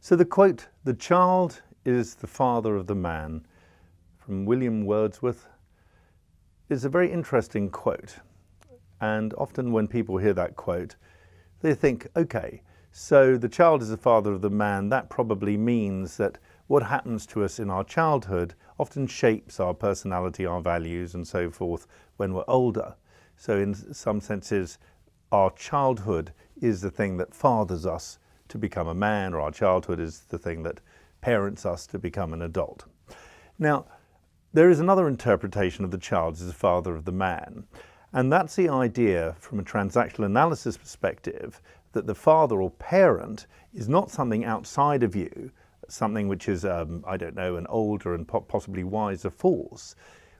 So the quote, "The child is the father of the man," from William Wordsworth, is a very interesting quote. And often when people hear that quote, they think, okay, so the child is the father of the man. That probably means that what happens to us in our childhood often shapes our personality, our values, and so forth when we're older. So in some senses, our childhood is the thing that fathers us to become a man, or our childhood is the thing that parents us to become an adult. Now, there is another interpretation of the child as the father of the man, and that's the idea from a transactional analysis perspective that the father or parent is not something outside of you, something which is, I don't know, an older and possibly wiser force.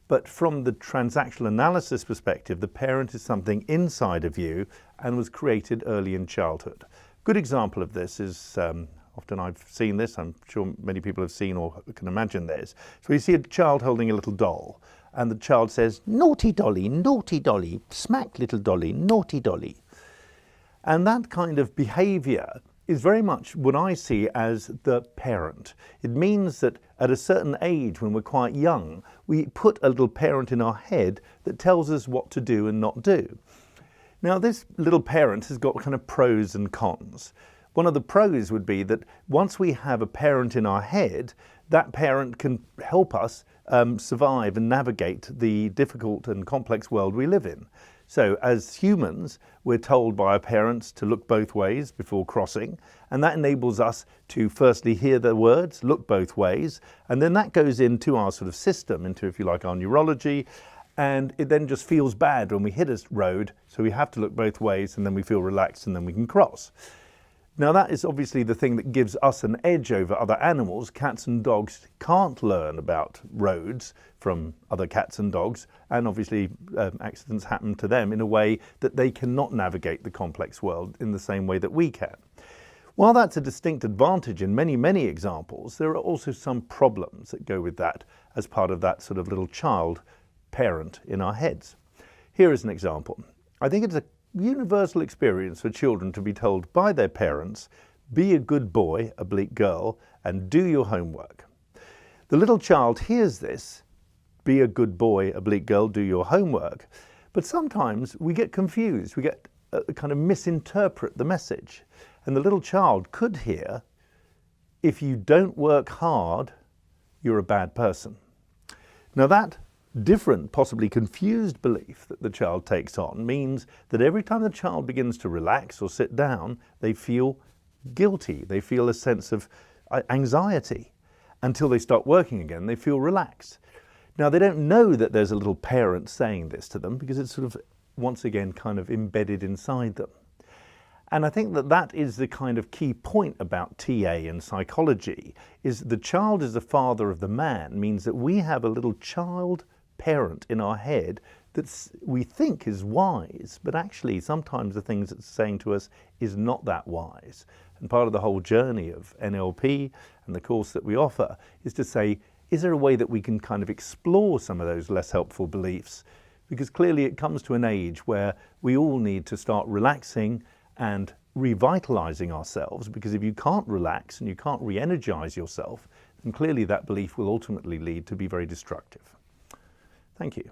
But from the transactional analysis perspective, the parent is something inside of you and was created early in childhood. Good example of this is, often I've seen this, I'm sure many people have seen or can imagine this. So you see a child holding a little doll, and the child says, naughty dolly, smack little dolly, naughty dolly. And that kind of behavior is very much what I see as the parent. It means that at a certain age, when we're quite young, we put a little parent in our head that tells us what to do and not do. Now, this little parent has got kind of pros and cons. One of the pros would be that once we have a parent in our head, that parent can help us survive and navigate the difficult and complex world we live in. So as humans, we're told by our parents to look both ways before crossing, and that enables us to firstly hear the words, look both ways, and then that goes into our sort of system, into, if you like, our neurology, and it then just feels bad when we hit a road, so we have to look both ways, and then we feel relaxed, and then we can cross. Now that is obviously the thing that gives us an edge over other animals. Cats and dogs can't learn about roads from other cats and dogs, and obviously accidents happen to them in a way that they cannot navigate the complex world in the same way that we can. While that's a distinct advantage in many, many examples, there are also some problems that go with that as part of that sort of little child parent in our heads. Here is an example. I think it's a universal experience for children to be told by their parents, be a good boy, oblique girl, and do your homework. The little child hears this, be a good boy, oblique girl, do your homework, but sometimes we get confused, we get kind of misinterpret the message. And the little child could hear, if you don't work hard, you're a bad person. Now that different, possibly confused belief that the child takes on means that every time the child begins to relax or sit down, they feel guilty. They feel a sense of anxiety. Until they start working again, they feel relaxed. Now, they don't know that there's a little parent saying this to them because it's sort of, once again, kind of embedded inside them. And I think that that is the kind of key point about TA and psychology, is the child is the father of the man, means that we have a little child parent in our head that we think is wise, but actually sometimes the things it's saying to us is not that wise. And part of the whole journey of NLP and the course that we offer is to say, is there a way that we can kind of explore some of those less helpful beliefs? Because clearly it comes to an age where we all need to start relaxing and revitalizing ourselves, because if you can't relax and you can't re-energize yourself, then clearly that belief will ultimately lead to be very destructive. Thank you.